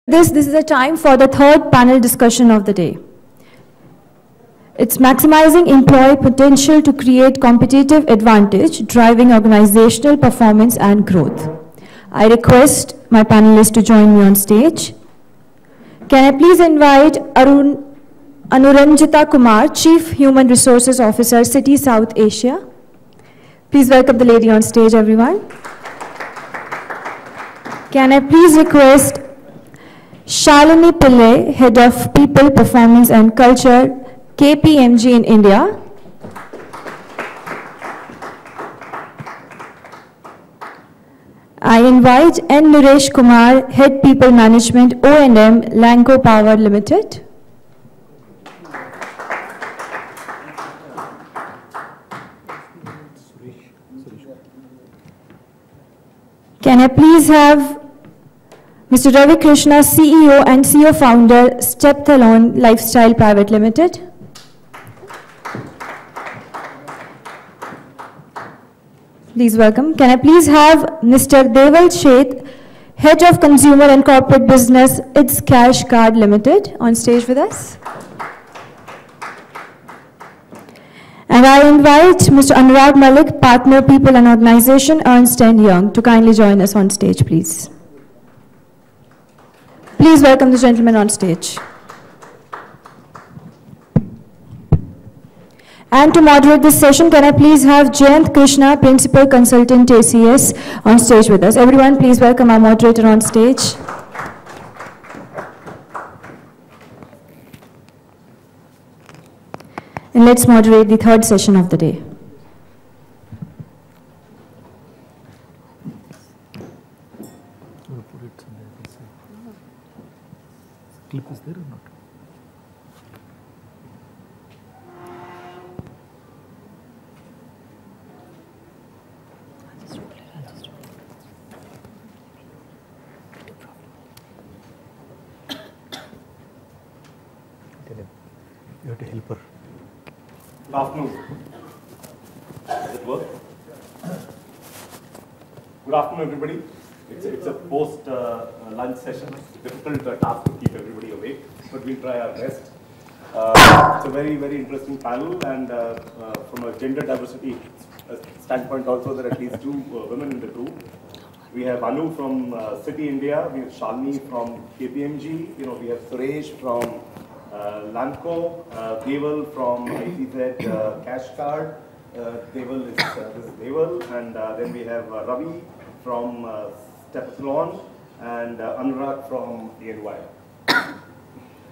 This is a time for the third panel discussion of the day. It's maximizing employee potential to create competitive advantage, driving organizational performance and growth. I request my panelists to join me on stage. Can I please invite Anuranjita Kumar, Chief Human Resources Officer, Citi South Asia. Please welcome the lady on stage, everyone. Can I please request Shalini Pillay, Head of People, Performance and Culture, KPMG in India. I invite N. Kumar, Head People Management-O&M, Lanco Power Limited. Can I please have Mr. Ravi, Krishna, CEO and CEO founder, Stepathlon Lifestyle Private Limited. Please welcome. Can I please have Mr. Deval, Head of Consumer and Corporate Business, It's Cash Card Limited, on stage with us. And I invite Mr. Anurag, Malik, Partner, People and Organization, Ernst & Young, to kindly join us on stage, please. Please welcome the gentleman on stage. And to moderate this session, can I please have Jayant, Krishna, Principal Consultant ACS, on stage with us. Everyone, please welcome our moderator on stage. And let's moderate the third session of the day. Clip is there or not? You have to help her. Good afternoon. Does it work? Good afternoon, everybody. It's a post-lunch session. It's a difficult task to keep everybody awake, but we'll try our best. It's a very, very interesting panel, and from a gender diversity standpoint also, there are at least two women in the group. We have Anu from Citi India, we have Shalini from KPMG, we have Suresh from Lanco, Deval from ITZ Cash Card, Deval is Deval, and then we have Ravi from Stepathlon and Anurag from DNY.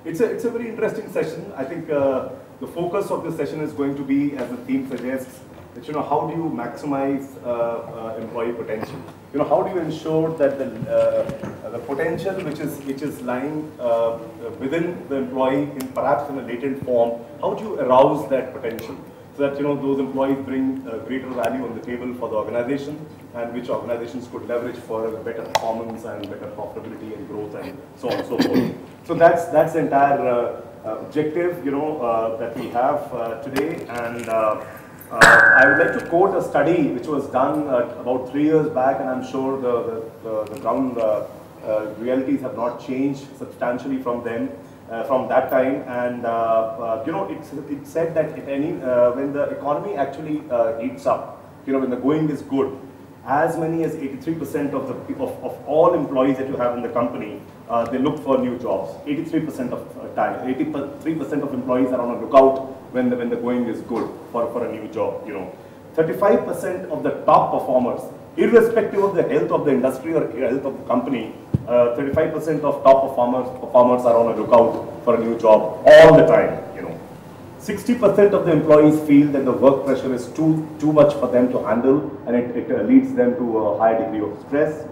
It's a very interesting session. I think the focus of this session is going to be, as the theme suggests, that how do you maximize employee potential? How do you ensure that the potential which is lying within the employee, perhaps in a latent form, how do you arouse that potential so that those employees bring greater value on the table for the organization, and which organizations could leverage for better performance and better profitability and growth and so on and so forth. So that's the entire objective that we have today. And I would like to quote a study which was done about 3 years back, and I'm sure the ground realities have not changed substantially from then, from that time. And it said that when the economy actually heats up, when the going is good, as many as 83% of all employees that you have in the company, they look for new jobs. 83% of time, 83% of employees are on a lookout when the going is good for a new job. 35% of the top performers, irrespective of the health of the industry or health of the company, 35% of top performers are on a lookout for a new job all the time. 60% of the employees feel that the work pressure is too much for them to handle, and it leads them to a high degree of stress.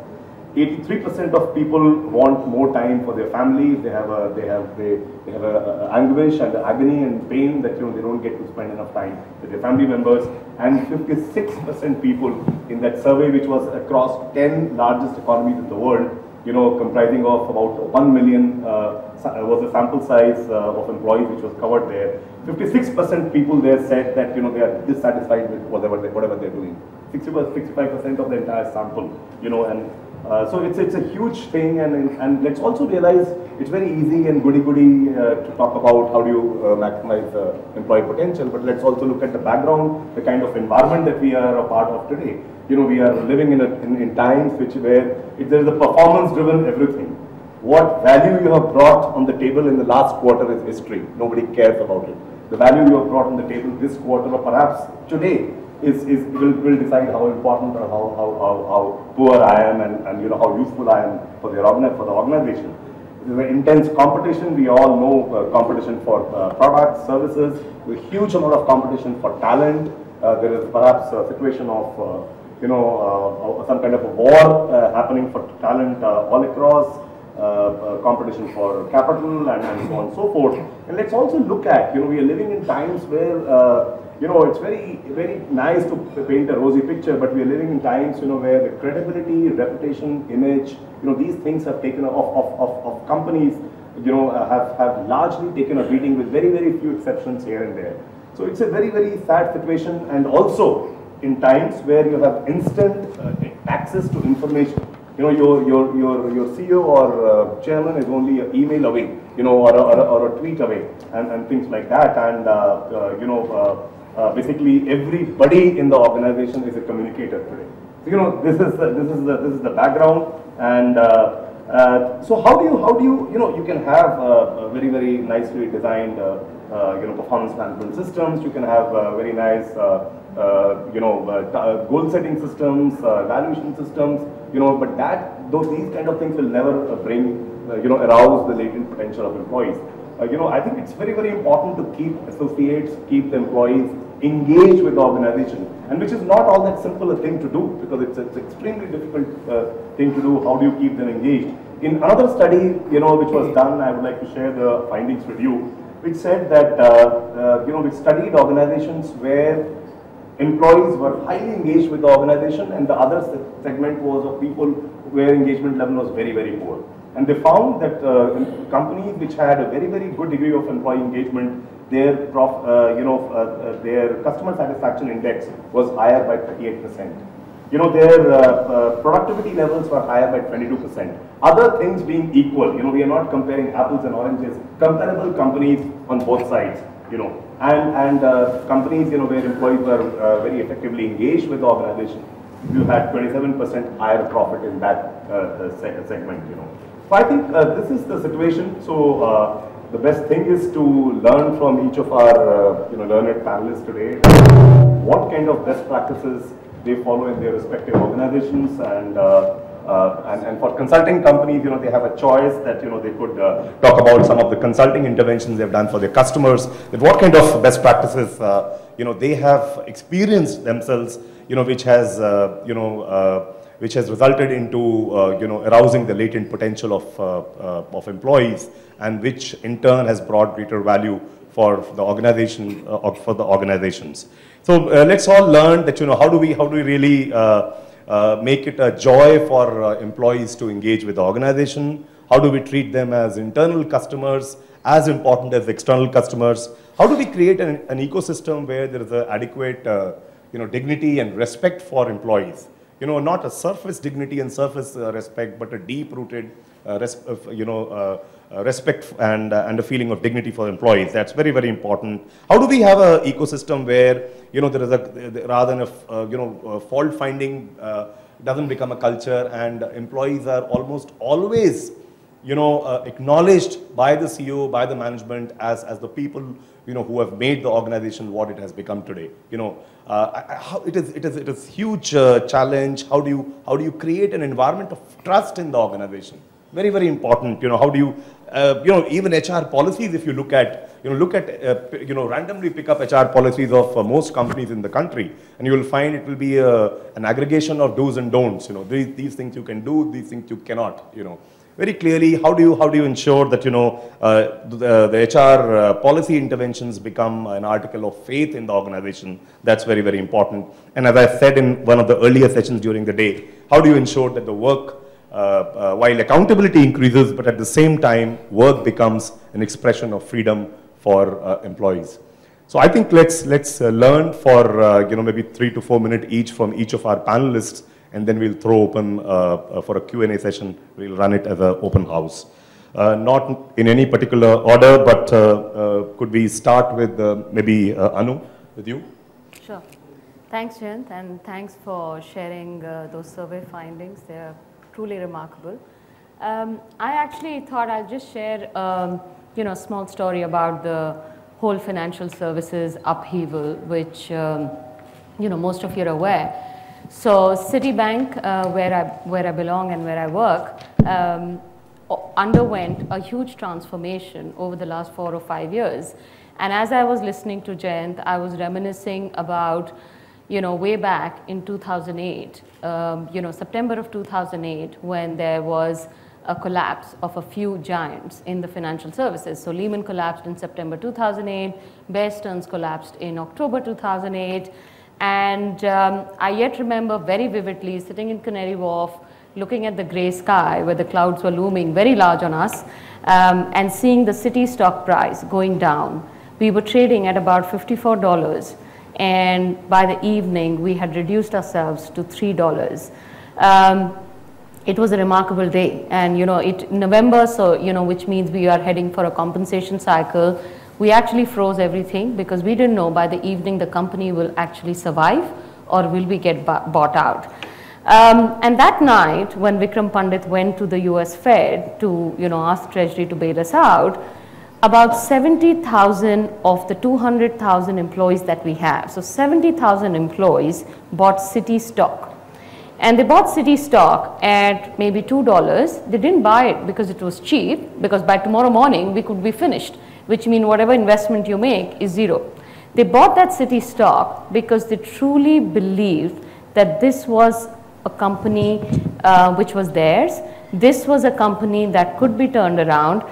83% of people want more time for their families. They have a anguish and agony and pain that they don't get to spend enough time with their family members. And 56% people in that survey, which was across 10 largest economies in the world, comprising of about 1 million was the sample size of employees which was covered there. 56% people there said that they are dissatisfied with whatever they're doing. 65% of the entire sample, and So it's a huge thing, and let's also realize it's very easy and goody-goody to talk about how do you maximize employee potential, but let's also look at the background, the kind of environment that we are a part of today. You know, we are living in times where there is a performance-driven everything. What value you have brought on the table in the last quarter is history. Nobody cares about it. The value you have brought on the table this quarter, or perhaps today, will decide how important or how poor I am, and you know how useful I am for the organization. There is intense competition. We all know competition for products, services. There's a huge amount of competition for talent. There is perhaps a situation of some kind of a war happening for talent all across. Competition for capital and so on and so forth. And let's also look at, we are living in times where, it's very nice to paint a rosy picture, but we are living in times, where the credibility, reputation, image, these things have taken of companies, have largely taken a beating with very, very few exceptions here and there. So it's a very, very sad situation, and also in times where you have instant access to information. Your CEO or chairman is only an email away, or a tweet away, and things like that. And basically everybody in the organization is a communicator today. So, this is the background. And so how do you you can have very, very nicely designed performance management systems. You can have very nice goal setting systems, evaluation systems. But these kind of things will never bring, arouse the latent potential of employees. I think it's very, very important to keep associates, keep the employees engaged with the organization, and which is not all that simple a thing to do, because it's an extremely difficult thing to do. How do you keep them engaged? In another study, which was done, I would like to share the findings with you, which said that, we studied organizations where employees were highly engaged with the organization, and the other segment was of people where engagement level was very, very poor. And they found that companies which had a very, very good degree of employee engagement, their customer satisfaction index was higher by 38%. Their productivity levels were higher by 22%. Other things being equal, we are not comparing apples and oranges, comparable companies on both sides, and companies, where employees were very effectively engaged with the organization, you had 27% higher profit in that segment, So I think this is the situation. So the best thing is to learn from each of our, learned panelists today, what kind of best practices they follow in their respective organizations, and for consulting companies, they have a choice that, they could talk about some of the consulting interventions they've done for their customers, that what kind of best practices, they have experienced themselves, which has resulted into, arousing the latent potential of employees, and which in turn has brought greater value for the organization, for the organizations. So let's all learn that, how do we really make it a joy for employees to engage with the organization? How do we treat them as internal customers, as important as external customers? How do we create an ecosystem where there is an adequate dignity and respect for employees? Not a surface dignity and surface respect, but a deep-rooted respect and a feeling of dignity for employees. That's very, very important. How do we have an ecosystem where, there is rather than a fault finding doesn't become a culture, and employees are almost always, acknowledged by the CEO, by the management as the people, who have made the organization what it has become today. It is huge challenge. How do you create an environment of trust in the organization? Very, very important. How do you, even HR policies, if you look at, randomly pick up HR policies of most companies in the country, and you will find it will be an aggregation of do's and don'ts. These things you can do, these things you cannot. Very clearly, how do you ensure that, the HR policy interventions become an article of faith in the organization? That's very, very important. And as I said in one of the earlier sessions during the day, how do you ensure that the work, while accountability increases, but at the same time, work becomes an expression of freedom for employees? So I think let's learn for maybe 3 to 4 minutes each from each of our panelists, and then we'll throw open for a Q&A session. We'll run it as an open house. Not in any particular order, but could we start with maybe Anu, with you? Sure. Thanks, Jayant, and thanks for sharing those survey findings. They're truly remarkable. I actually thought I'll just share a small story about the whole financial services upheaval, which most of you are aware. So Citibank, where I belong and where I work, underwent a huge transformation over the last 4 or 5 years. And as I was listening to Jayant, I was reminiscing about, way back in 2008, September of 2008, when there was a collapse of a few giants in the financial services. So Lehman collapsed in September 2008, Bear Stearns collapsed in October 2008, and I yet remember very vividly sitting in Canary Wharf, looking at the grey sky where the clouds were looming very large on us, and seeing the Citi stock price going down. We were trading at about $54, and by the evening we had reduced ourselves to $3. It was a remarkable day, and November, so which means we are heading for a compensation cycle. We actually froze everything because we didn't know by the evening the company will actually survive or will we get bought out. And that night, when Vikram Pandit went to the US Fed to ask Treasury to bail us out, about 70,000 of the 200,000 employees that we have, so 70,000 employees bought Citi stock. And they bought Citi stock at maybe $2. They didn't buy it because it was cheap, because by tomorrow morning we could be finished, which means whatever investment you make is zero. They bought that Citi stock because they truly believed that this was a company which was theirs. This was a company that could be turned around.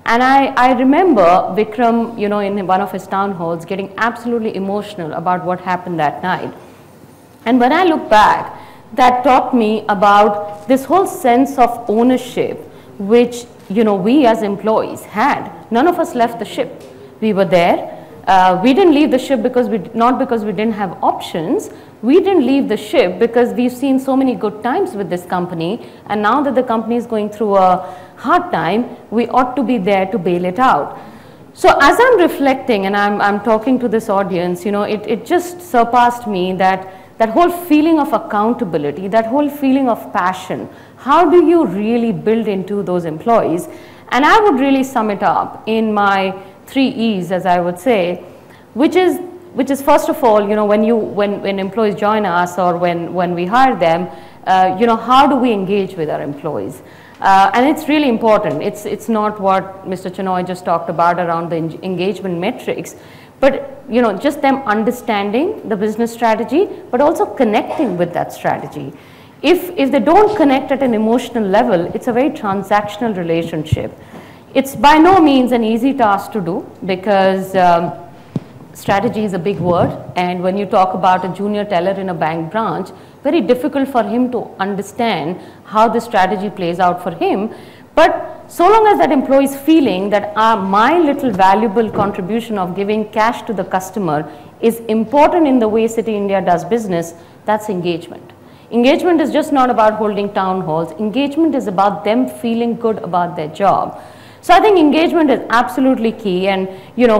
And I remember Vikram, in one of his town halls, getting absolutely emotional about what happened that night. And when I look back, that taught me about this whole sense of ownership, which we as employees had. None of us left the ship. We were there. We didn't leave the ship not because we didn't have options. We didn't leave the ship because we've seen so many good times with this company, and now that the company is going through a hard time, we ought to be there to bail it out. So as I'm reflecting and I'm talking to this audience, it just surpassed me that whole feeling of accountability, that whole feeling of passion. How do you really build into those employees? And I would really sum it up in my 3 E's, as I would say, which is first of all, when employees join us or when we hire them, how do we engage with our employees? And it's really important. It's not what Mr. Chenoy just talked about around the engagement metrics, but just them understanding the business strategy, but also connecting with that strategy. If they don't connect at an emotional level, it's a very transactional relationship. It's by no means an easy task to do, because strategy is a big word, and when you talk about a junior teller in a bank branch, very difficult for him to understand how the strategy plays out for him. But so long as that employee is feeling that my little valuable contribution of giving cash to the customer is important in the way Citi India does business, that's engagement. Engagement is just not about holding town halls. Engagement is about them feeling good about their job. So I think engagement is absolutely key, and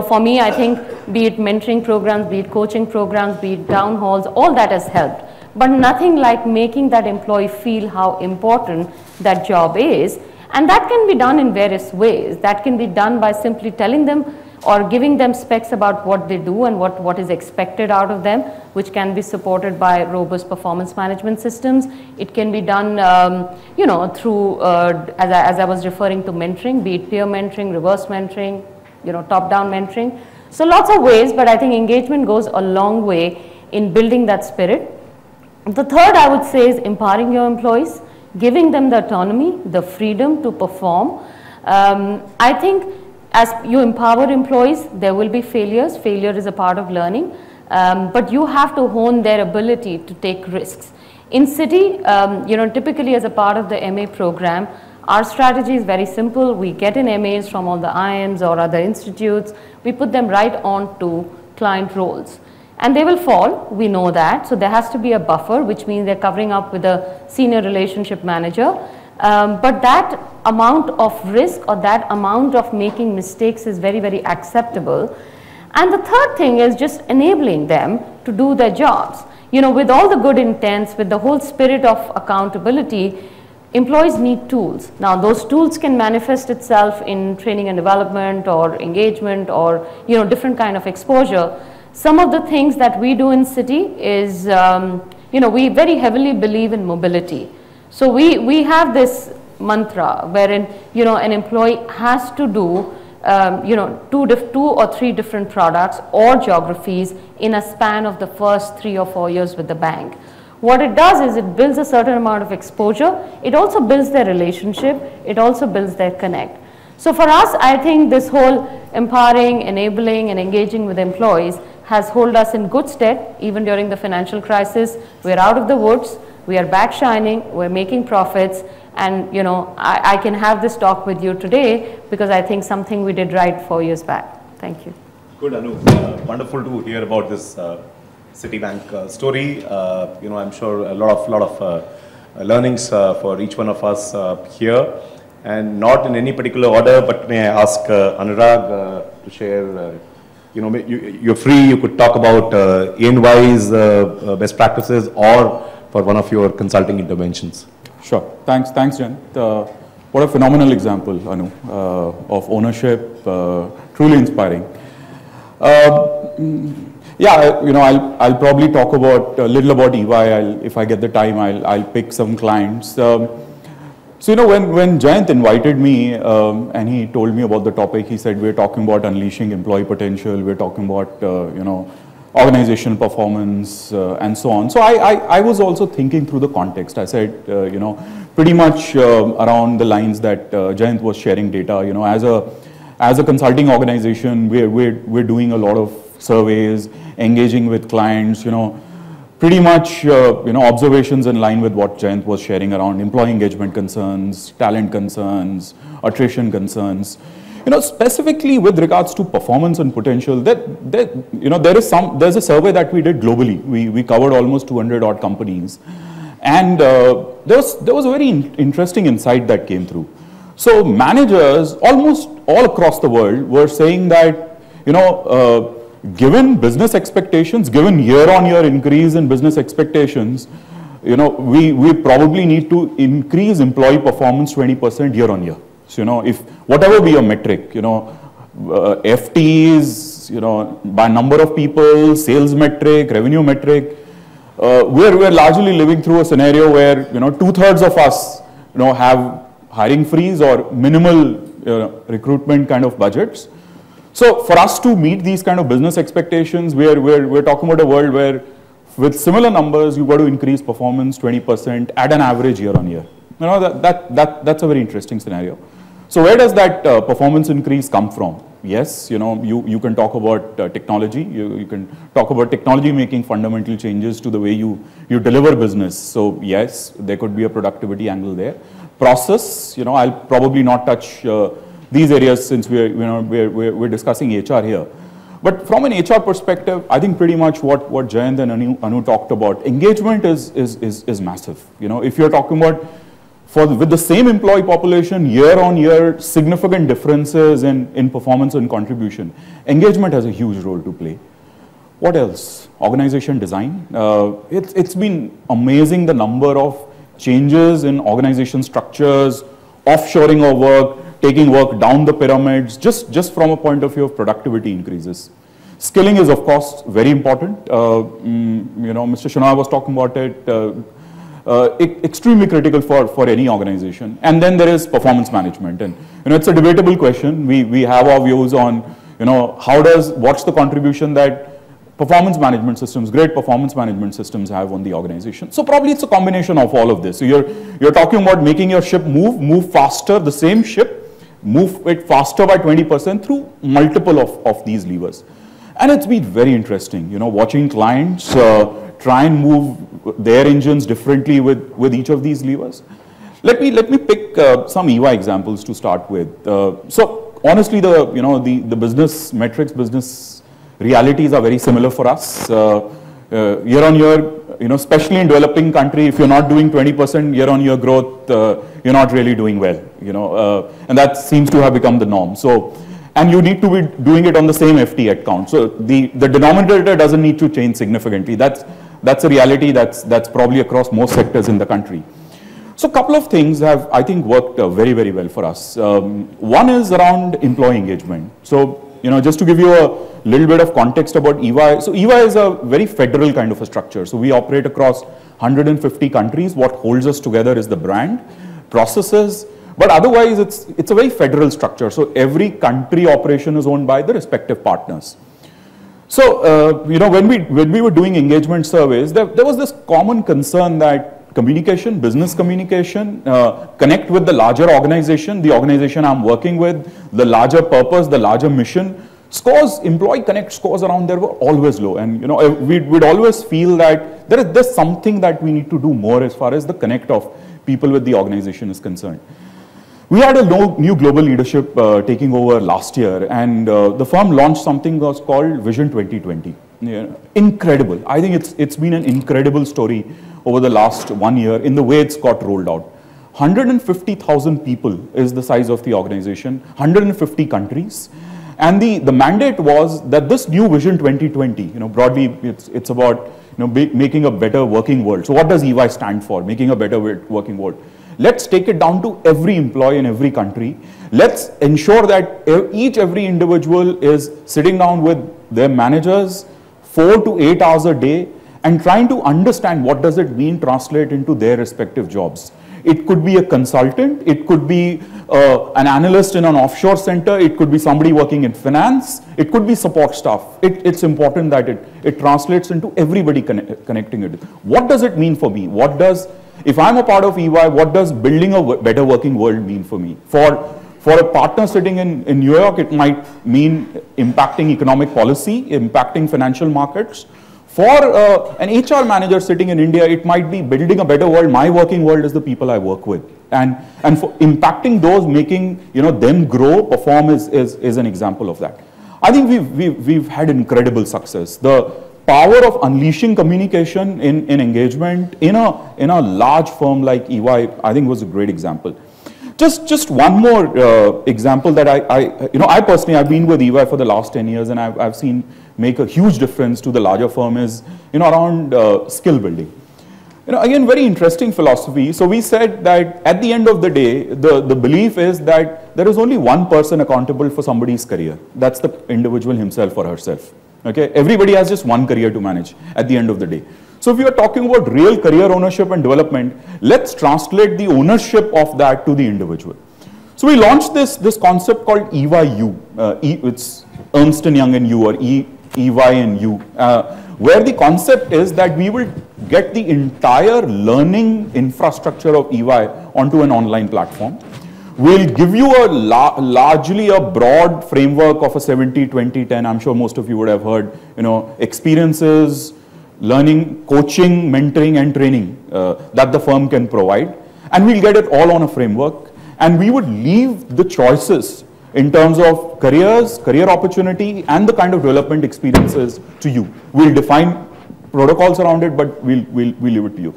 for me, I think be it mentoring programs, be it coaching programs, be it town halls, all that has helped. But nothing like making that employee feel how important that job is. And that can be done in various ways. That can be done by simply telling them or giving them specs about what they do and what is expected out of them, which can be supported by robust performance management systems. It can be done, through, as I was referring to mentoring, be it peer mentoring, reverse mentoring, top-down mentoring. So lots of ways, but I think engagement goes a long way in building that spirit. The third, I would say, is empowering your employees, giving them the autonomy, the freedom to perform. I think as you empower employees, there will be failures. Failure is a part of learning, but you have to hone their ability to take risks. In Citi, typically as a part of the MA program, our strategy is very simple. We get in MAs from all the IMs or other institutes. We put them right on to client roles. And they will fall, we know that. So there has to be a buffer, which means they're covering up with a senior relationship manager. But that amount of risk or that amount of making mistakes is very, very acceptable. And the third thing is just enabling them to do their jobs. You know, with all the good intents, with the whole spirit of accountability, employees need tools. Now, those tools can manifest itself in training and development or engagement or, you know, different kind of exposure. Some of the things that we do in Citi is, you know, we very heavily believe in mobility. So we have this mantra wherein, you know, an employee has to do, you know, two or three different products or geographies in a span of the first 3 or 4 years with the bank. What it does is it builds a certain amount of exposure. It also builds their relationship. It also builds their connect. So for us, I think this whole empowering, enabling, and engaging with employees has held us in good stead even during the financial crisis. We're out of the woods. We are back shining. We're making profits. And, you know, I can have this talk with you today because I think something we did right 4 years back. Thank you. Good, Anu. Wonderful to hear about this Citibank story. You know, I'm sure a lot of learnings for each one of us here. And not in any particular order, but may I ask Anurag to share, you know, you're free, you could talk about EY-wise best practices or for one of your consulting interventions. Sure. Thanks, Jayant. What a phenomenal example, Anu, of ownership, truly inspiring. Yeah, you know, I'll probably talk about a little about EY. If I get the time, I'll pick some clients. So, you know, when Jayant invited me and he told me about the topic, he said, we're talking about unleashing employee potential, we're talking about, you know, organizational performance and so on. So I was also thinking through the context. I said, you know, pretty much around the lines that Jayant was sharing data. You know, as a consulting organization, we're doing a lot of surveys, engaging with clients, you know, pretty much, you know, observations in line with what Jayant was sharing around employee engagement concerns, talent concerns, attrition concerns. You know, specifically with regards to performance and potential, you know, there's a survey that we did globally. We covered almost 200 odd companies, and there was a very interesting insight that came through. So managers almost all across the world were saying that, you know, given business expectations, given year-on-year increase in business expectations, you know, we probably need to increase employee performance 20% year-on-year. So, you know, if whatever be your metric, you know, FTEs, you know, by number of people, sales metric, revenue metric, we're largely living through a scenario where, you know, 2/3 of us, you know, have hiring freeze or minimal recruitment kind of budgets. So for us to meet these kind of business expectations, we're talking about a world where with similar numbers, you've got to increase performance 20% at an average year-on-year. You know, that's a very interesting scenario. So where does that performance increase come from? Yes, you know, you can talk about technology. You can talk about technology making fundamental changes to the way you deliver business. So yes, there could be a productivity angle there. Process, you know, I'll probably not touch these areas since we're discussing HR here. But from an HR perspective, I think pretty much what Jayant and Anu talked about, engagement is massive. You know, if you're talking about with the same employee population, year on year, significant differences in performance and contribution, engagement has a huge role to play. What else? Organization design. It's been amazing the number of changes in organization structures, offshoring of work, taking work down the pyramids, just from a point of view of productivity increases. Skilling is, of course, very important. You know, Mr. Shanoy was talking about it. Extremely critical for any organization. And then there is performance management. And, you know, it's a debatable question. We have our views on, you know, what's the contribution that performance management systems, great performance management systems have on the organization. So probably it's a combination of all of this. So you're talking about making your ship move faster, the same ship, move it faster by 20% through multiple of these levers. And it's been very interesting, you know, watching clients try and move their engines differently with each of these levers. Let me pick some EY examples to start with. So honestly, the business metrics, business realities are very similar for us. Year on year, especially in developing country, if you're not doing 20% year-on-year growth, you're not really doing well, and that seems to have become the norm. So, and you need to be doing it on the same FT head count. So the denominator doesn't need to change significantly. That's a reality that's probably across most sectors in the country. So a couple of things have, I think, worked very, very well for us. One is around employee engagement. So, just to give you a little bit of context about EY. So EY is a very federal kind of a structure. So we operate across 150 countries. What holds us together is the brand, processes, but otherwise it's a very federal structure. So every country operation is owned by the respective partners. So, when we were doing engagement surveys, there was this common concern that communication, business communication, connect with the larger organization, the organization I'm working with, the larger purpose, the larger mission. Scores, employee connect scores around there were always low. And, we'd always feel that there's something that we need to do more as far as the connect of people with the organization is concerned. We had a new global leadership taking over last year, and the firm launched something that's called Vision 2020. Incredible. I think it's been an incredible story over the last 1 year in the way it's got rolled out. 150,000 people is the size of the organization, 150 countries. And the mandate was that this new Vision 2020, broadly it's about making a better working world. So what does EY stand for? Making a better working world. Let's take it down to every employee in every country. Let's ensure that every individual is sitting down with their managers 4 to 8 hours a day and trying to understand what does it mean translate into their respective jobs. It could be a consultant, it could be an analyst in an offshore center, it could be somebody working in finance, it could be support staff. It's important that it translates into everybody connecting it. What does it mean for me? If I'm a part of EY, what does building a better working world mean for me? For a partner sitting in New York, it might mean impacting economic policy, impacting financial markets. For an HR manager sitting in India, it might be building a better world. My working world is the people I work with. And for impacting those, making them grow, perform is an example of that. I think we've had incredible success. The power of unleashing communication in engagement in a large firm like EY, I think was a great example. Just one more example that I personally, I've been with EY for the last 10 years and I've seen make a huge difference to the larger firm is, around skill building. Again, very interesting philosophy. So we said that at the end of the day, the belief is that there is only one person accountable for somebody's career. That's the individual himself or herself. Okay, everybody has just one career to manage at the end of the day. So if you are talking about real career ownership and development, let's translate the ownership of that to the individual. So we launched this concept called EYU. It's Ernst & Young and You, or EY and You, where the concept is that we will get the entire learning infrastructure of EY onto an online platform. We'll give you largely a broad framework of a 70-20-10. I'm sure most of you would have heard, experiences, learning, coaching, mentoring, and training that the firm can provide. And we'll get it all on a framework. And we would leave the choices in terms of careers, career opportunity, and the kind of development experiences to you. We'll define protocols around it, but we'll leave it to you.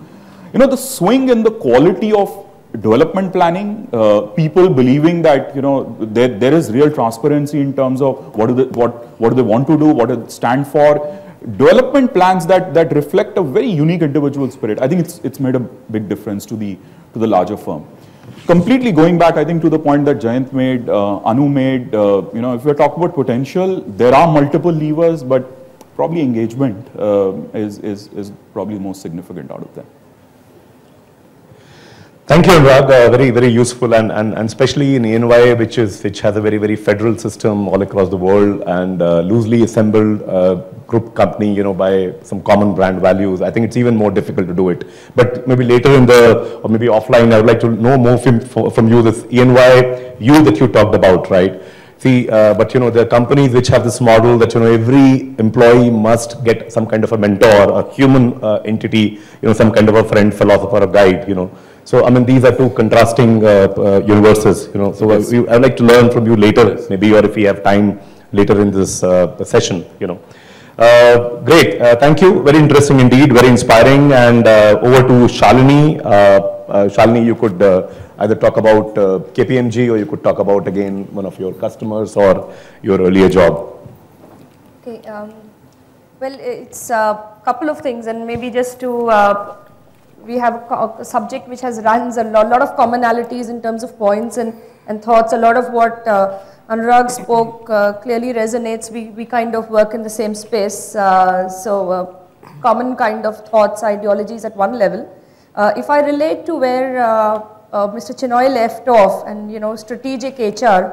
The swing in the quality of development planning, people believing that there is real transparency in terms of what do they want to do, what do they stand for. Development plans that reflect a very unique individual spirit. I think it's made a big difference to the larger firm. Completely going back, I think, to the point that Jayant made, Anu made, if we're talking about potential, there are multiple levers, but probably engagement is probably the most significant out of them. Thank you, Anurag. Very, very useful, and especially in EY, which has a very, very federal system all across the world, and loosely assembled group company, by some common brand values. I think it's even more difficult to do it. But maybe later or maybe offline, I would like to know more from you, this EY you that you talked about, right? See, but there are companies which have this model that every employee must get some kind of a mentor, a human entity, some kind of a friend, philosopher, or guide, So, I mean, these are two contrasting universes, So, I'd like to learn from you later, maybe, or if we have time, later in this session, you know. Great, thank you. Very interesting indeed, very inspiring. And over to Shalini. Shalini, you could either talk about KPMG, or you could talk about again one of your customers or your earlier job. Okay. Well, it's a couple of things, and maybe just to we have a subject which runs a lot of commonalities in terms of points and thoughts. A lot of what Anurag spoke clearly resonates. We kind of work in the same space, common kind of thoughts, ideologies at one level. If I relate to where Mr. Chinoy left off, and you know, strategic HR,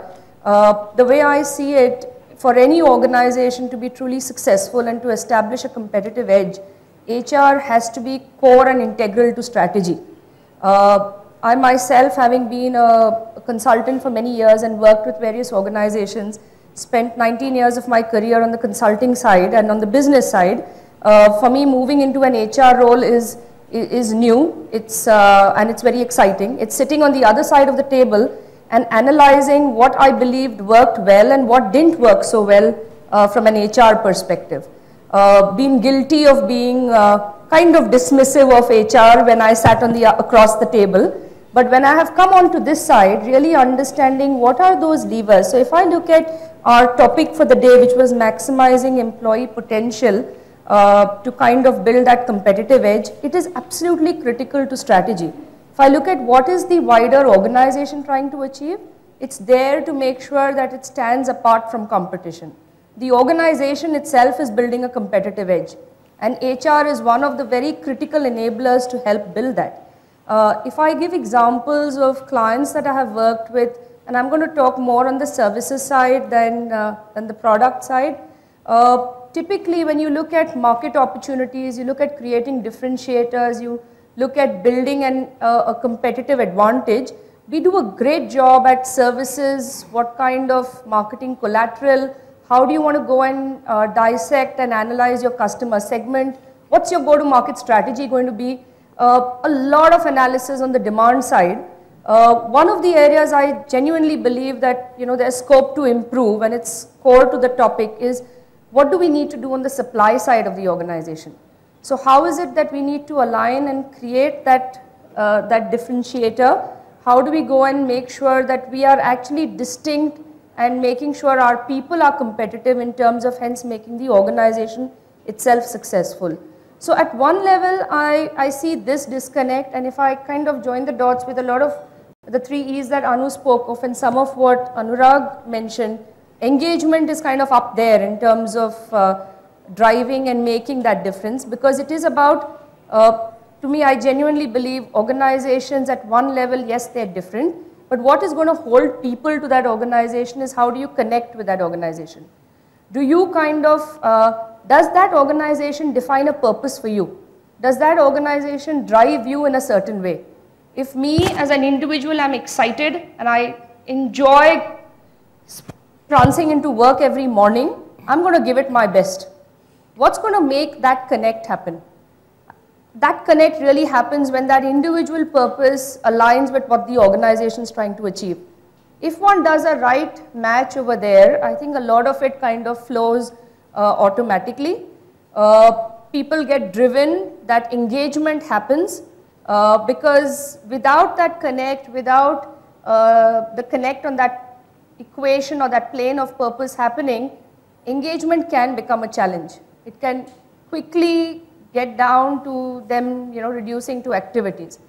the way I see it, for any organization to be truly successful and to establish a competitive edge, HR has to be core and integral to strategy. I myself, having been a consultant for many years and worked with various organizations, spent 19 years of my career on the consulting side and on the business side. For me, moving into an HR role is new, and it's very exciting. It's sitting on the other side of the table and analyzing what I believed worked well and what didn't work so well from an HR perspective. Been guilty of being kind of dismissive of HR when I sat on across the table. But when I have come onto this side, really understanding what are those levers. So if I look at our topic for the day, which was maximizing employee potential to kind of build that competitive edge, it is absolutely critical to strategy. If I look at what is the wider organization trying to achieve, it's there to make sure that it stands apart from competition. The organization itself is building a competitive edge, and HR is one of the very critical enablers to help build that. If I give examples of clients that I have worked with, and I'm going to talk more on the services side than the product side, typically when you look at market opportunities, you look at creating differentiators, you look at building a competitive advantage, we do a great job at services, what kind of marketing collateral, how do you want to go and dissect and analyze your customer segment, what's your go-to-market strategy going to be, a lot of analysis on the demand side. One of the areas I genuinely believe that there's scope to improve, and it's core to the topic, is what do we need to do on the supply side of the organization. So how is it that we need to align and create that differentiator? How do we go and make sure that we are actually distinct and making sure our people are competitive in terms of hence making the organization itself successful. So at one level, I see this disconnect, and if I kind of join the dots with a lot of the 3 E's that Anu spoke of and some of what Anurag mentioned, engagement is kind of up there in terms of driving and making that difference, because it is about, to me, I genuinely believe organizations at one level, yes, they're different, but what is going to hold people to that organization is how do you connect with that organization. Do you kind of, does that organization define a purpose for you? Does that organization drive you in a certain way? If me as an individual, I'm excited and I enjoy prancing into work every morning, I'm going to give it my best. What's going to make that connect happen? That connect really happens when that individual purpose aligns with what the organization is trying to achieve. If one does a right match over there, I think a lot of it kind of flows automatically. People get driven, that engagement happens, because without that connect, without the connect on that equation or that plane of purpose happening, engagement can become a challenge. It can quickly get down to them, reducing to activities.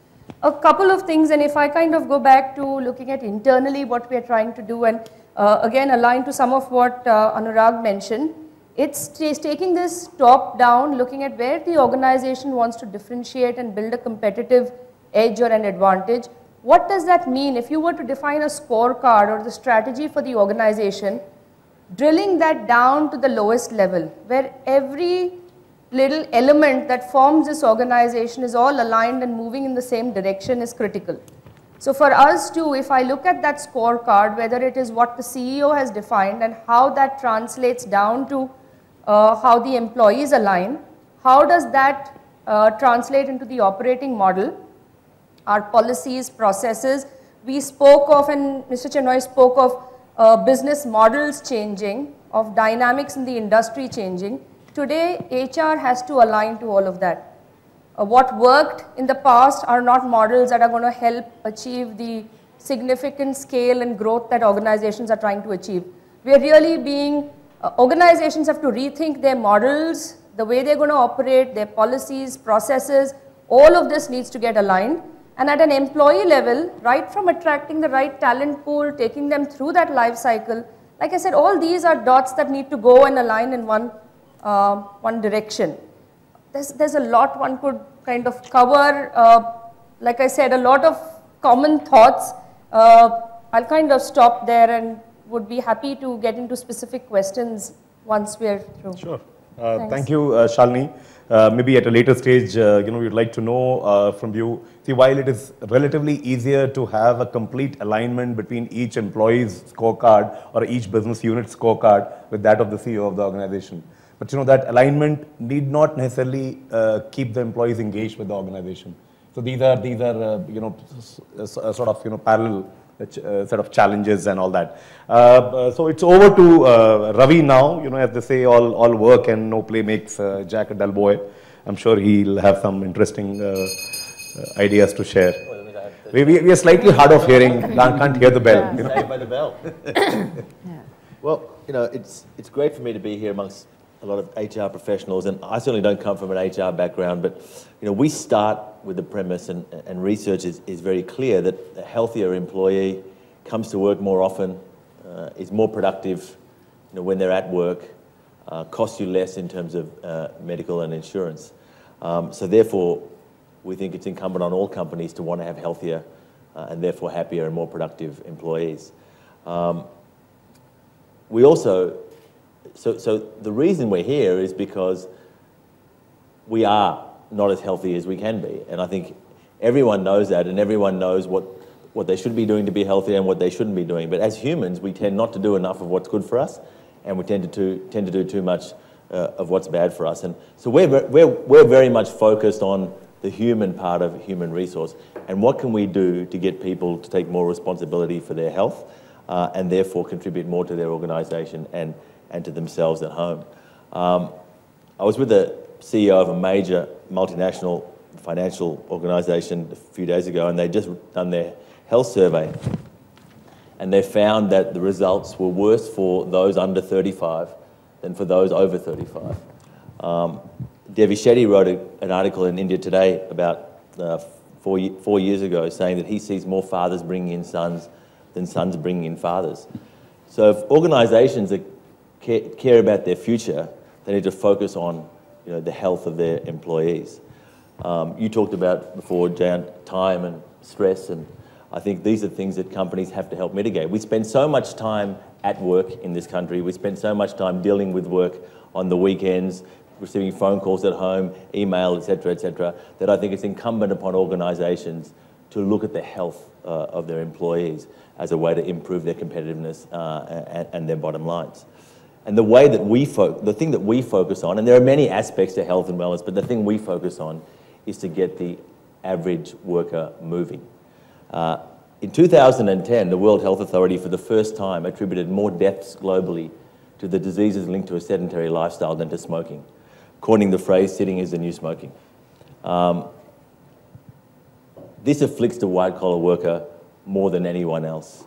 A couple of things, and if I kind of go back to looking at internally what we are trying to do, and again align to some of what Anurag mentioned, it's taking this top down, looking at where the organization wants to differentiate and build a competitive edge or an advantage. What does that mean? If you were to define a scorecard or the strategy for the organization, drilling that down to the lowest level, where every little element that forms this organization is all aligned and moving in the same direction is critical. So for us too, if I look at that scorecard, whether it is what the CEO has defined and how that translates down to how the employees align, how does that translate into the operating model, our policies, processes. We spoke of, and Mr. Chinoy spoke of, business models changing, of dynamics in the industry changing. Today, HR has to align to all of that. What worked in the past are not models that are going to help achieve the significant scale and growth that organizations are trying to achieve. We are really being, organizations have to rethink their models, the way they're going to operate, their policies, processes, all of this needs to get aligned. And at an employee level, right from attracting the right talent pool, taking them through that life cycle, like I said, all these are dots that need to go and align in one direction. There's a lot one could kind of cover. Like I said, a lot of common thoughts. I'll kind of stop there and would be happy to get into specific questions once we're through. Sure. Thank you, Shalini. Maybe at a later stage, we'd like to know from you. See, while it is relatively easier to have a complete alignment between each employee's scorecard or each business unit scorecard with that of the CEO of the organization, but that alignment need not necessarily keep the employees engaged with the organization. So these are sort of parallel set of challenges and all that. So it's over to Ravi now. As they say, all work and no play makes Jack a dull boy. I'm sure he'll have some interesting ideas to share. We are slightly hard of hearing. Can't hear the bell. Saved by the bell. Well, it's great for me to be here amongst a lot of HR professionals, and I certainly don't come from an HR background, but we start with the premise, and research is very clear that a healthier employee comes to work more often, is more productive when they're at work, costs you less in terms of medical and insurance. So therefore, we think it's incumbent on all companies to want to have healthier and therefore happier and more productive employees. We also, so the reason we're here is because we are not as healthy as we can be. And I think everyone knows that, and everyone knows what they should be doing to be healthier and what they shouldn't be doing. But as humans, we tend not to do enough of what's good for us, and we tend to do too much of what's bad for us. And so we're very much focused on the human part of human resource, and what can we do to get people to take more responsibility for their health, and therefore contribute more to their organisation and to themselves at home. I was with the CEO of a major multinational financial organisation a few days ago, and they'd just done their health survey, and they found that the results were worse for those under 35 than for those over 35. Devi Shetty wrote an article in India Today about 4 years ago saying that he sees more fathers bringing in sons than sons bringing in fathers. So if organisations care about their future, they need to focus on the health of their employees. You talked about before, Jayant, time and stress, and I think these are things that companies have to help mitigate. We spend so much time at work in this country, we spend so much time dealing with work on the weekends, receiving phone calls at home, email, etc., that I think it's incumbent upon organisations to look at the health of their employees as a way to improve their competitiveness and their bottom lines. And the way that the thing that we focus on, and there are many aspects to health and wellness, but the thing we focus on is to get the average worker moving. In 2010, the World Health Authority for the first time attributed more deaths globally to the diseases linked to a sedentary lifestyle than to smoking, coining the phrase, sitting is the new smoking. This afflicts the white-collar worker more than anyone else.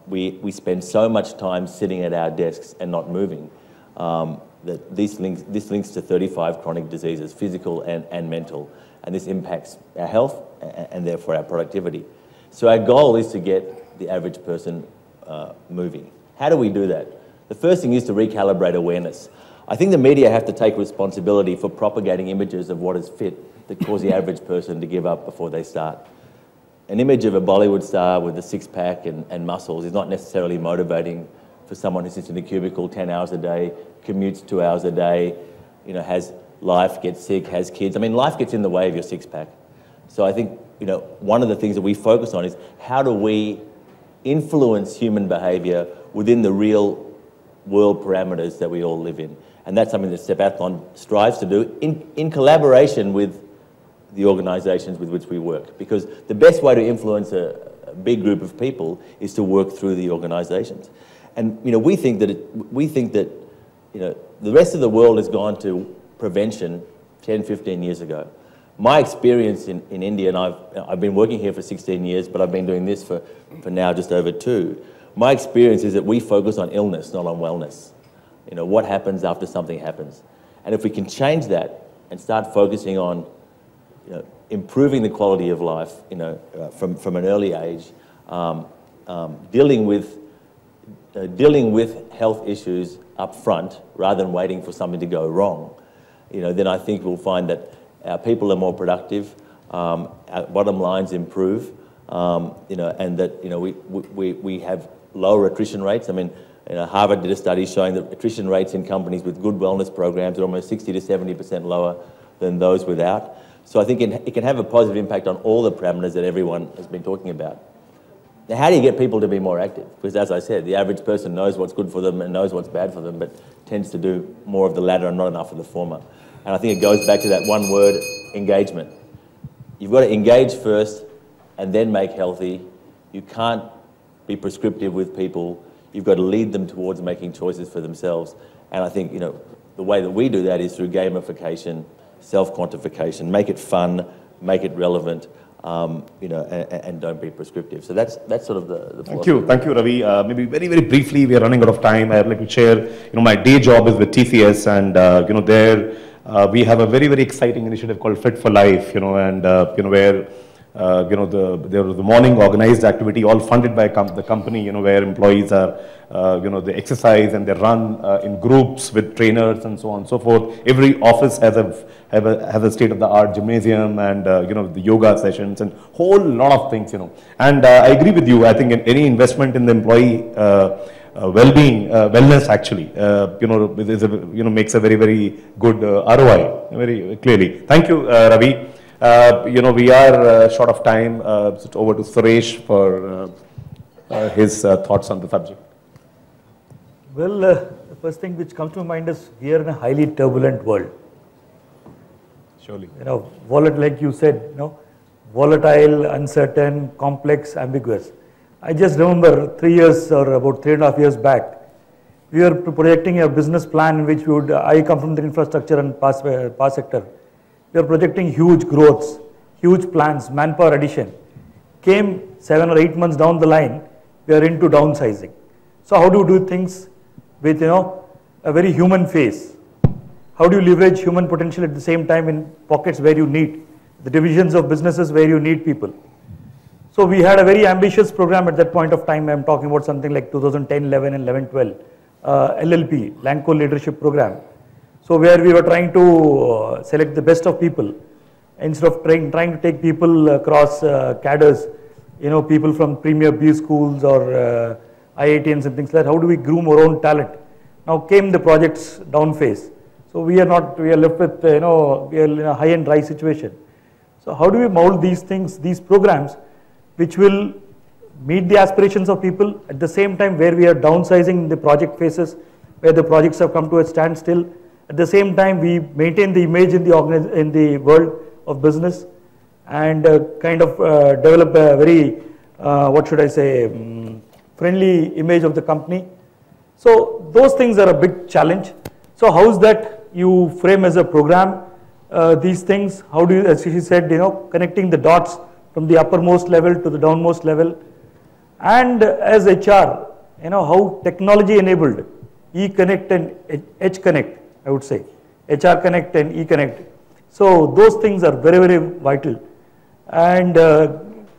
We spend so much time sitting at our desks and not moving that this links to 35 chronic diseases, physical and mental, and this impacts our health and therefore our productivity. So our goal is to get the average person moving. How do we do that? The first thing is to recalibrate awareness. I think the media have to take responsibility for propagating images of what is fit that cause the average person to give up before they start. An image of a Bollywood star with a six-pack and muscles is not necessarily motivating for someone who sits in a cubicle 10 hours a day, commutes 2 hours a day, has life, gets sick, has kids. I mean, life gets in the way of your six-pack. So I think, one of the things that we focus on is how do we influence human behaviour within the real world parameters that we all live in. And that's something that Stepathlon strives to do in collaboration with the organisations with which we work. Because the best way to influence a big group of people is to work through the organisations. And we think that the rest of the world has gone to prevention 10, 15 years ago. My experience in India, and I've been working here for 16 years, but I've been doing this for now just over 2. My experience is that we focus on illness, not on wellness. What happens after something happens. And if we can change that and start focusing on improving the quality of life, from an early age, dealing with health issues up front rather than waiting for something to go wrong, then I think we'll find that our people are more productive, our bottom lines improve, and that we have lower attrition rates. I mean, Harvard did a study showing that attrition rates in companies with good wellness programs are almost 60 to 70% lower than those without. So I think it can have a positive impact on all the parameters that everyone has been talking about. Now, how do you get people to be more active? Because as I said, the average person knows what's good for them and knows what's bad for them, but tends to do more of the latter and not enough of the former. And I think it goes back to that one word, engagement. You've got to engage first and then make healthy. You can't be prescriptive with people. You've got to lead them towards making choices for themselves. And I think, the way that we do that is through gamification, self-quantification, make it fun, make it relevant, and don't be prescriptive. So that's sort of the philosophy. Thank you, Ravi. Maybe very, very briefly, we are running out of time. I'd like to share, my day job is with TCS, and, there we have a very, very exciting initiative called Fit for Life, and, where there was a morning organized activity all funded by the company, where employees are, they exercise and they run in groups with trainers and so on and so forth. Every office has a state-of-the-art gymnasium and, the yoga sessions and whole lot of things, And I agree with you. I think any investment in the employee well-being, wellness actually, makes a very, very good ROI, very clearly. Thank you, Ravi. We are short of time. So over to Suresh for his thoughts on the subject. Well, the first thing which comes to mind is we are in a highly turbulent world. Surely. Volatile, like you said, volatile, uncertain, complex, ambiguous. I just remember 3 years or about 3.5 years back, we were projecting a business plan in which we would, I come from the infrastructure and power sector. We are projecting huge growths, huge plans, manpower addition. Came 7 or 8 months down the line, we are into downsizing. So how do you do things with, a very human face? How do you leverage human potential at the same time in pockets where you need, the divisions of businesses where you need people? So we had a very ambitious program at that point of time. I'm talking about something like 2010, 11 and 11, 12, LLP, Lanco leadership program. So where we were trying to select the best of people, instead of trying to take people across cadres, people from premier B schools or IITs and things like that. How do we groom our own talent? Now came the project's down phase. So we are left with, we are in a high and dry situation. So how do we mold these things, these programs, which will meet the aspirations of people at the same time where we are downsizing the project phases, where the projects have come to a standstill. At the same time, we maintain the image in the world of business and kind of develop a very, friendly image of the company. So those things are a big challenge. So how is that you frame as a program these things? How do you, as she said, connecting the dots from the uppermost level to the downmost level? And as HR, how technology enabled E-Connect and H-Connect, I would say, HR Connect and E-Connect. So those things are very, very vital. And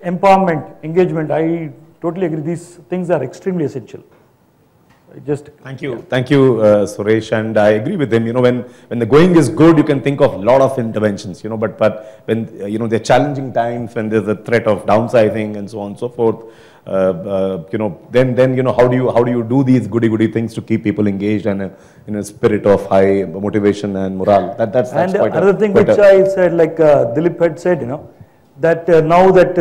empowerment, engagement, I totally agree. These things are extremely essential. Thank you, Suresh, and I agree with him. When the going is good, you can think of a lot of interventions. But when there are challenging times, when there's a threat of downsizing and so on and so forth, then how do you do these goody things to keep people engaged and in a spirit of high motivation and morale? That's and quite another thing which I said, like Dilip had said, that now that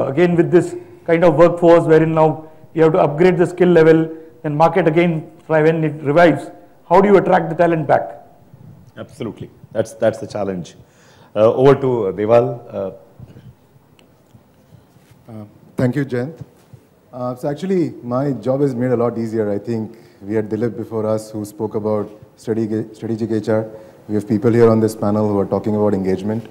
again with this kind of workforce wherein now you have to upgrade the skill level, then market again when it revives, how do you attract the talent back? Absolutely, that's the challenge. Over to Deval. Thank you, Jayant. So actually, my job is made a lot easier. I think we had Dilip before us who spoke about strategic HR. We have people here on this panel who are talking about engagement.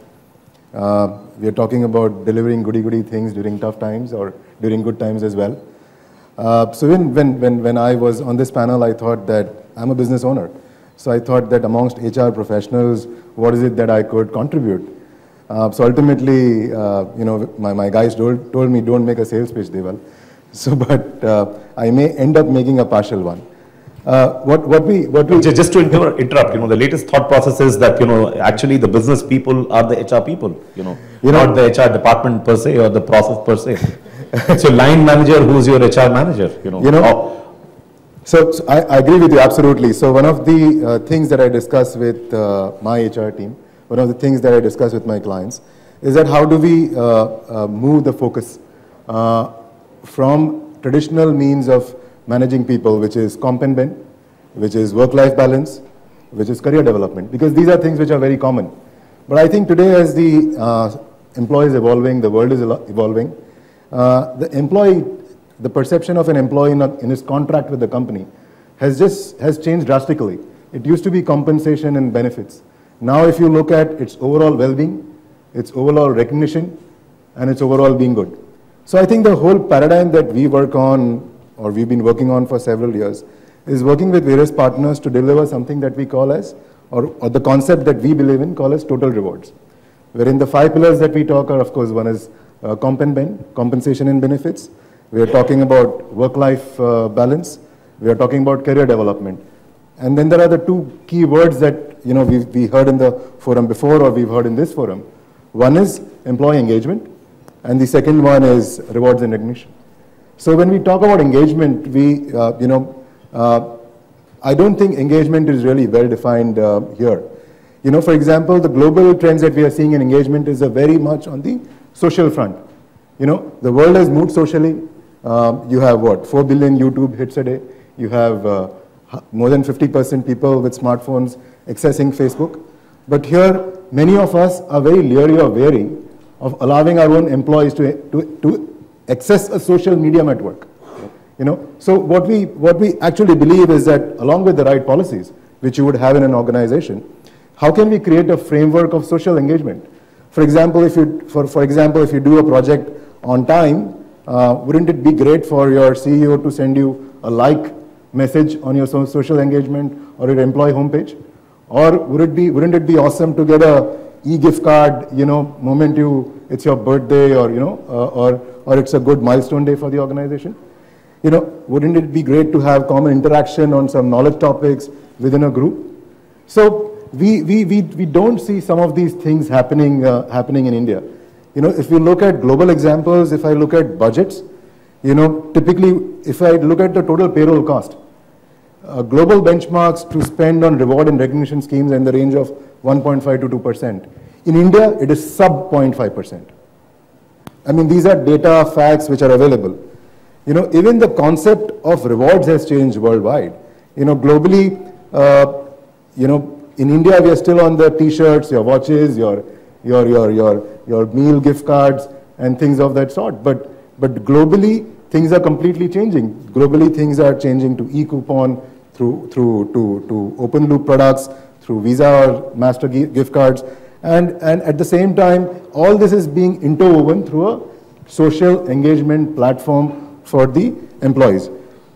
We are talking about delivering goody things during tough times or during good times as well. So when I was on this panel, I thought that I'm a business owner. So I thought that amongst HR professionals, what is it that I could contribute? So ultimately, my guys told me, don't make a sales pitch, Deval. So, but I may end up making a partial one. Just to interrupt, the latest thought process is that, actually the business people are the HR people, not the HR department per se or the process per se. It's your line manager who's your HR manager, So I agree with you, absolutely. So one of the things that I discuss with my HR team, one of the things that I discuss with my clients is that how do we move the focus from traditional means of managing people, which is comp and ben, which is work-life balance, which is career development, because these are things which are very common. But I think today as the employee is evolving, the world is evolving, the perception of an employee in his contract with the company has changed drastically. It used to be compensation and benefits. Now if you look at its overall well-being, its overall recognition, and its overall being good. So I think the whole paradigm that we work on, or we've been working on for several years, is working with various partners to deliver something that we call as, or the concept that we believe in, call as total rewards. Wherein the 5 pillars that we talk are, of course, one is comp and ben, compensation and benefits. We are talking about work-life balance. We are talking about career development. And then there are the 2 key words that we heard in the forum before, or we've heard in this forum. One is employee engagement, and the second one is rewards and recognition. So when we talk about engagement, I don't think engagement is really well defined here. For example, the global trends that we are seeing in engagement is very much on the social front. The world has moved socially. You have 4 billion YouTube hits a day. You have more than 50% people with smartphones accessing Facebook. But here, many of us are very leery or wary of allowing our own employees to access a social media network. So what we actually believe is that along with the right policies, which you would have in an organization, how can we create a framework of social engagement? For example, if you do a project on time, wouldn't it be great for your CEO to send you a like message on your social engagement or your employee homepage? Or wouldn't it be awesome to get a e-gift card, moment it's your birthday, or or it's a good milestone day for the organization? Wouldn't it be great to have common interaction on some knowledge topics within a group? So we don't see some of these things happening in India. If we look at global examples, if I look at budgets, typically if I look at the total payroll cost, global benchmarks to spend on reward and recognition schemes are in the range of 1.5 to 2%. In India, it is sub 0.5%. I mean, these are data, facts which are available. Even the concept of rewards has changed worldwide. Globally, in India, we are still on the t-shirts, your watches, your meal gift cards, and things of that sort. But globally, things are completely changing. Globally, things are changing to e-coupon, to open loop products, through Visa or Master gift cards. And at the same time, all this is being interwoven through a social engagement platform for the employees.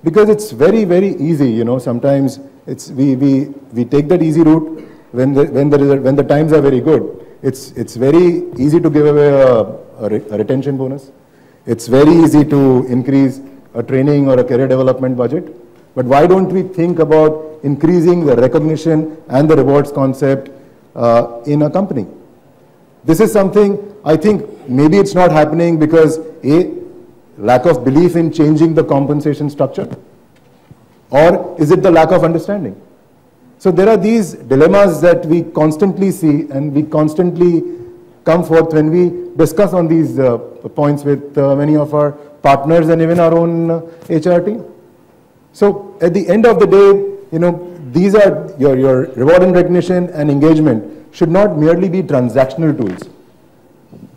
Because it's very, very easy, sometimes we take that easy route when the times are very good. It's very easy to give away a retention bonus. It's very easy to increase a training or a career development budget. But why don't we think about increasing the recognition and the rewards concept in a company? This is something, I think, maybe it's not happening because lack of belief in changing the compensation structure, or is it the lack of understanding? So there are these dilemmas that we constantly see, and we constantly come forth when we discuss on these points with many of our partners and even our own HR team. So at the end of the day, these are your reward and recognition and engagement should not merely be transactional tools.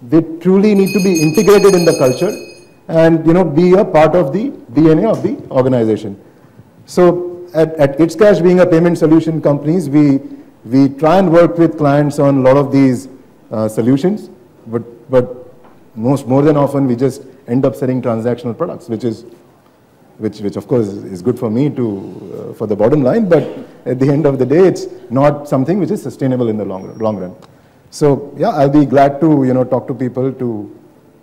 They truly need to be integrated in the culture. and be a part of the DNA of the organization. So at ItsCash, being a payment solution companies, we try and work with clients on a lot of these solutions, but more than often we just end up selling transactional products, which of course is good for me for the bottom line, but at the end of the day, it's not something which is sustainable in the long run. So yeah, I'll be glad to talk to people to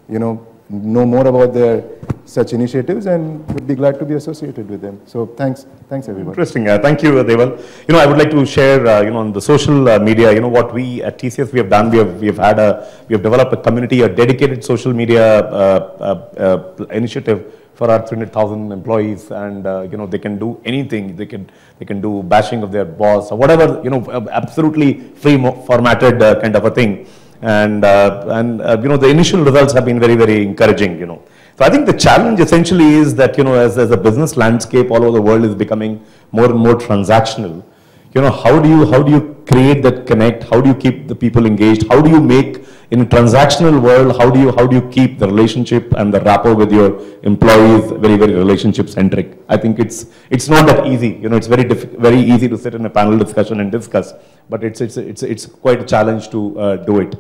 know more about their such initiatives, and would be glad to be associated with them. So thanks everyone. Interesting. Thank you, Deval. I would like to share, on the social media, what we at TCS we have done. We have developed a community, a dedicated social media initiative for our 300,000 employees, and they can do anything. They can do bashing of their boss or whatever, absolutely free formatted kind of a thing. And the initial results have been very, very encouraging. So I think the challenge essentially is that as a business landscape all over the world is becoming more and more transactional, how do you create that connect? How do you keep the people engaged? How do you make, in a transactional world, how do you keep the relationship and the rapport with your employees very, very relationship centric? I think it's not that easy. It's very easy to sit in a panel discussion and discuss, but it's quite a challenge to do it.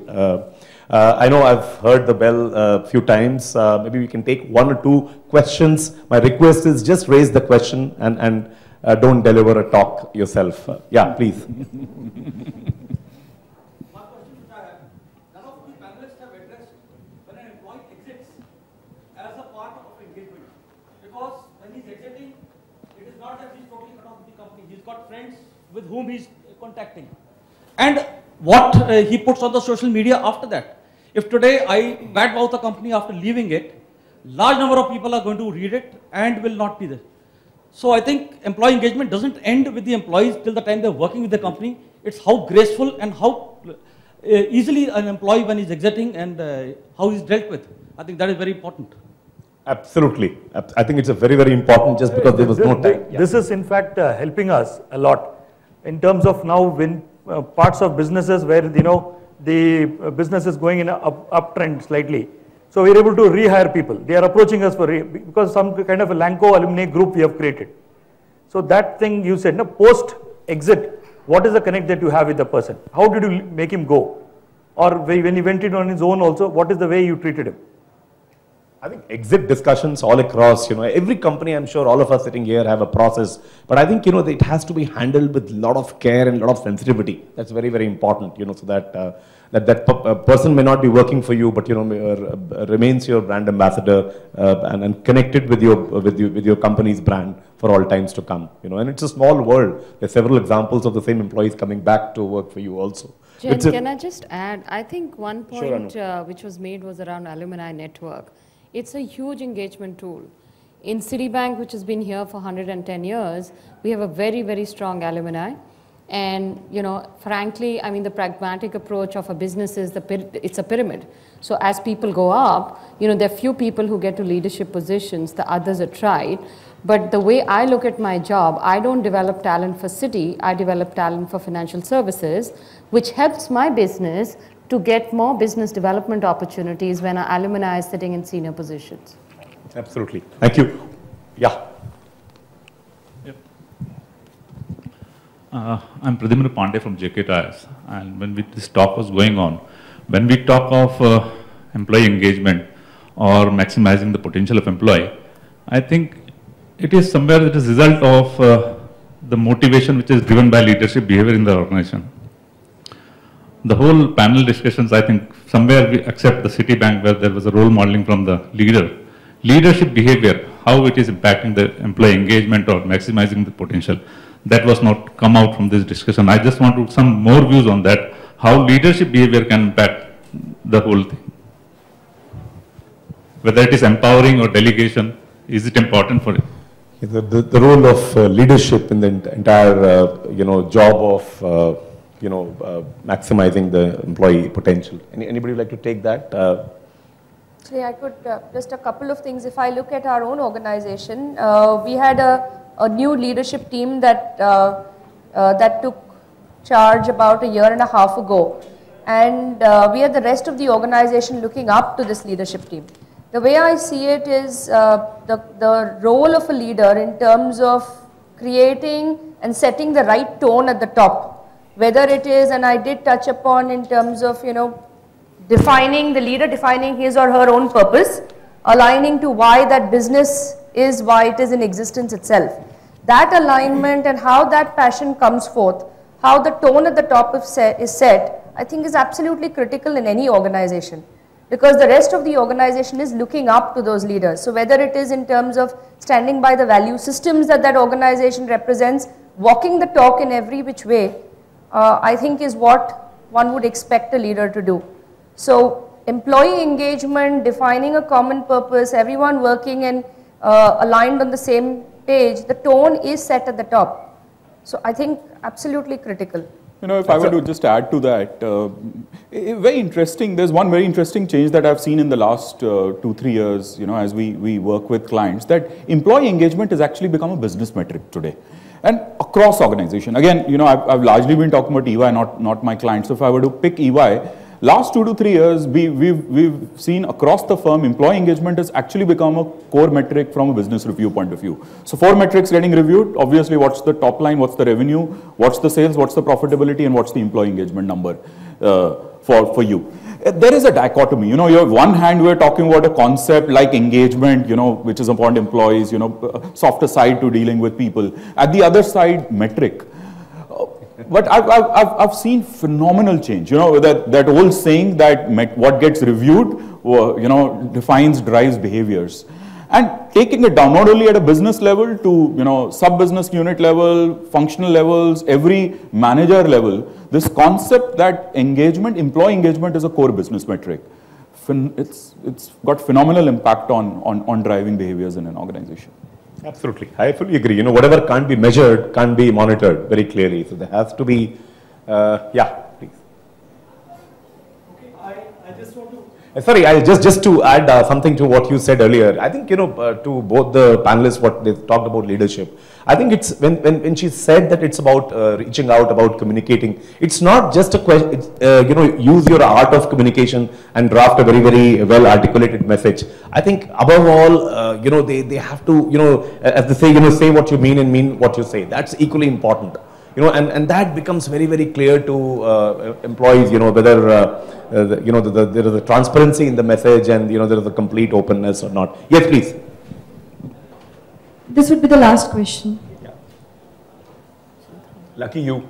I know I've heard the bell a few times. Maybe we can take one or two questions. My request is just raise the question and don't deliver a talk yourself. Yeah, please. With whom he's contacting, and what he puts on the social media after that. If today I badmouth a company after leaving it, large number of people are going to read it and will not be there. So I think employee engagement doesn't end with the employees till the time they're working with the company. It's how graceful and how easily an employee when he's exiting and how he's dealt with. I think that is very important. Absolutely. I think it's a very, very important, just because there was no time. Yeah. This is in fact helping us a lot in terms of now when parts of businesses where the business is going in an uptrend slightly. So we are able to rehire people. They are approaching us because some kind of a Lanco alumni group we have created. So that thing you said, post exit, what is the connect that you have with the person? How did you make him go? Or when he went in on his own also, what is the way you treated him? I think exit discussions all across, every company, I'm sure all of us sitting here have a process, but I think, it has to be handled with a lot of care and a lot of sensitivity. That's very, very important, so that that person may not be working for you, but, remains your brand ambassador and connected with your company's brand for all times to come, and it's a small world. There's several examples of the same employees coming back to work for you also. Jen, can I just add, I think one point which was made was around alumni network. It's a huge engagement tool. In Citibank, which has been here for 110 years, we have a very, very strong alumni. And, frankly, I mean, the pragmatic approach of a business is it's a pyramid. So as people go up, there are few people who get to leadership positions, the others are tried. But the way I look at my job, I don't develop talent for Citi, I develop talent for financial services, which helps my business to get more business development opportunities when our alumni is sitting in senior positions. Absolutely. Thank you. Yeah. Yep. I'm Pradimna Pandey from JK Tires, and when this talk was going on, when we talk of employee engagement or maximizing the potential of employee, I think it is somewhere that is a result of the motivation which is driven by leadership behavior in the organization. The whole panel discussions, I think somewhere we accept the Citibank where there was a role modeling from the leader. Leadership behavior, how it is impacting the employee engagement or maximizing the potential, that was not come out from this discussion. I just want some more views on that, how leadership behavior can impact the whole thing. Whether it is empowering or delegation, is it important for it? The role of leadership in the entire, job of maximizing the employee potential. Anybody like to take that? Actually, I could just a couple of things. If I look at our own organization, we had a new leadership team that that took charge about a year and a half ago, and we had the rest of the organization looking up to this leadership team. The way I see it is the role of a leader in terms of creating and setting the right tone at the top. Whether it is, and I did touch upon in terms of, defining, the leader defining his or her own purpose, aligning to why that business is why it is in existence itself. That alignment and how that passion comes forth, how the tone at the top is set, I think is absolutely critical in any organization. Because the rest of the organization is looking up to those leaders. So whether it is in terms of standing by the value systems that that organization represents, walking the talk in every which way, I think is what one would expect a leader to do. So employee engagement, defining a common purpose, everyone working and aligned on the same page, the tone is set at the top. So I think absolutely critical. If I were to just add to that, very interesting, there's one very interesting change that I've seen in the last 2-3 years, as we work with clients, that employee engagement has actually become a business metric today. And across organization, again, I've largely been talking about EY, not my clients. So if I were to pick EY, last 2 to 3 years, we've seen across the firm, employee engagement has actually become a core metric from a business review point of view. So 4 metrics getting reviewed, obviously what's the top line, what's the revenue, what's the sales, what's the profitability, and what's the employee engagement number for you. There is a dichotomy, you have one hand we're talking about a concept like engagement, which is upon employees, softer side to dealing with people. At the other side, metric. But I've seen phenomenal change. That old saying that what gets reviewed, defines, drives behaviors. And taking it down not only at a business level to sub-business unit level, functional levels, every manager level, this concept that employee engagement is a core business metric. It's got phenomenal impact on driving behaviors in an organization. Absolutely. I fully agree. Whatever can't be measured can't be monitored very clearly. So there has to be, yeah, please. Okay, I just want to... Sorry, just to add something to what you said earlier. I think, to both the panelists, what they talked about leadership. I think it's, when she said that it's about reaching out, about communicating, it's not just a question, it's, use your art of communication and draft a very, very well articulated message. I think above all, they have to, as they say, say what you mean and mean what you say. That's equally important. And that becomes very, very clear to employees, whether, there is a transparency in the message and, there is a complete openness or not. Yes, please. This would be the last question. Yeah. Lucky you.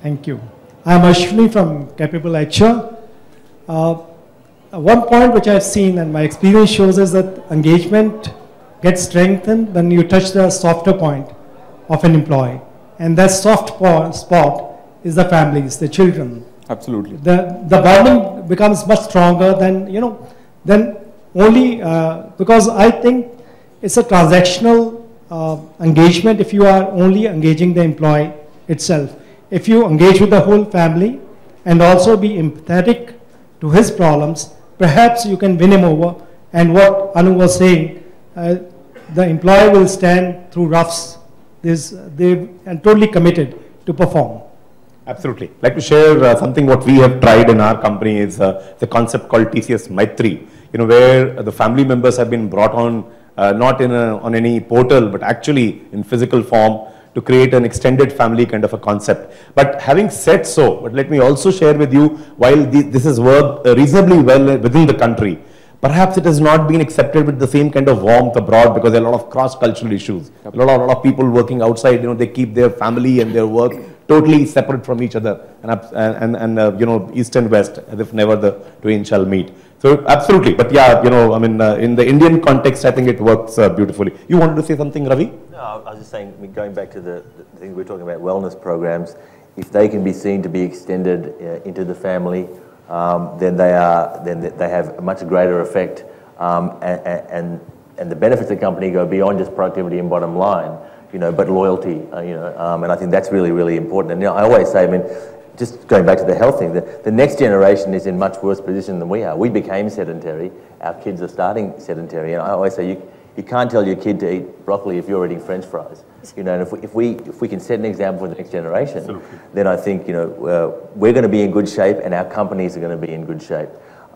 Thank you. I'm Ashwini from Capable HR. One point which I've seen and my experience shows is that engagement gets strengthened when you touch the softer point of an employee. And that soft spot is the families, the children. Absolutely. The bonding becomes much stronger than, than only, because I think it's a transactional engagement if you are only engaging the employee itself. If you engage with the whole family and also be empathetic to his problems, perhaps you can win him over. And what Anu was saying, the employee will stand through roughs. They are totally committed to perform. Absolutely. I'd like to share something what we have tried in our company is the concept called TCS Maitri, where the family members have been brought on, not on any portal, but actually in physical form to create an extended family kind of a concept. But having said so, but let me also share with you, while this has worked reasonably well within the country, perhaps it has not been accepted with the same kind of warmth abroad because there are a lot of cross-cultural issues. A lot of people working outside, they keep their family and their work totally separate from each other, and east and west, as if never the twain shall meet. So absolutely, but yeah, in the Indian context, I think it works beautifully. You wanted to say something, Ravi? No, I was just saying, going back to the thing we're talking about, wellness programs, if they can be seen to be extended into the family, then they have a much greater effect, and the benefits of the company go beyond just productivity and bottom line, but loyalty, and I think that's really, really important. And I always say, just going back to the health thing, the next generation is in much worse position than we are. We became sedentary. Our kids are starting sedentary, and I always say you can't tell your kid to eat broccoli if you're eating French fries. And if we can set an example for the next generation, then I think we're going to be in good shape, and our companies are going to be in good shape.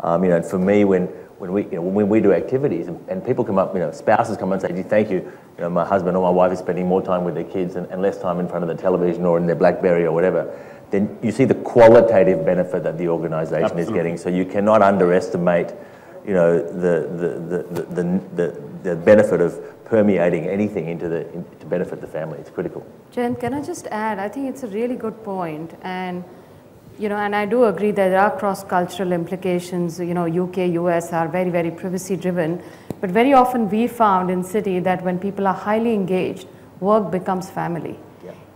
You know, for me, when we do activities and people come up, you know, spouses come up and say, thank you, you know, my husband or my wife is spending more time with their kids and less time in front of the television or in their BlackBerry or whatever, then you see the qualitative benefit that the organisation is getting. So you cannot underestimate, you know, the benefit of permeating anything to benefit the family. It's critical. Jayant, can I just add? I think it's a really good point, and you know, and I do agree that there are cross-cultural implications. You know, UK, US are very, very privacy-driven, but very often we found in Citi that when people are highly engaged, work becomes family,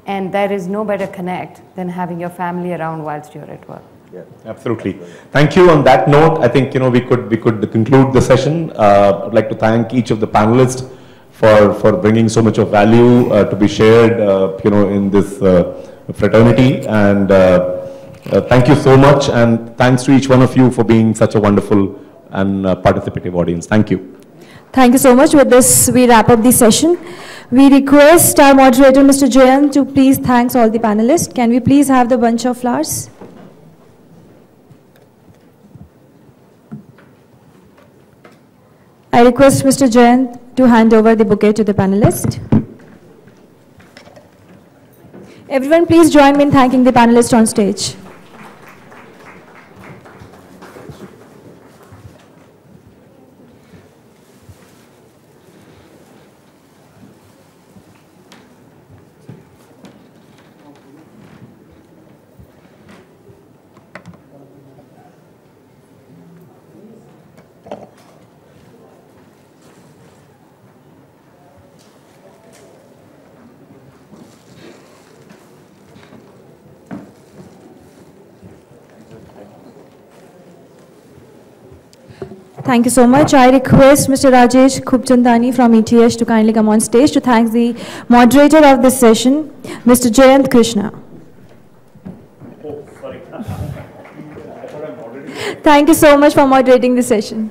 and there is no better connect than having your family around whilst you're at work. Yeah, absolutely. Thank you. On that note, I think, you know, we could conclude the session. I'd like to thank each of the panelists for bringing so much of value to be shared, you know, in this fraternity. And thank you so much. And thanks to each one of you for being such a wonderful and participative audience. Thank you. Thank you so much. With this, we wrap up the session. We request our moderator, Mr. Jayant, to please thank all the panelists. Can we please have the bunch of flowers? I request Mr. Jayant to hand over the bouquet to the panelist. Everyone, please join me in thanking the panelists on stage. Thank you so much. I request Mr. Rajesh Khubchandani from ETH to kindly come on stage to thank the moderator of this session, Mr. Jayant Krishna. Oh, sorry. Thank you so much for moderating the session.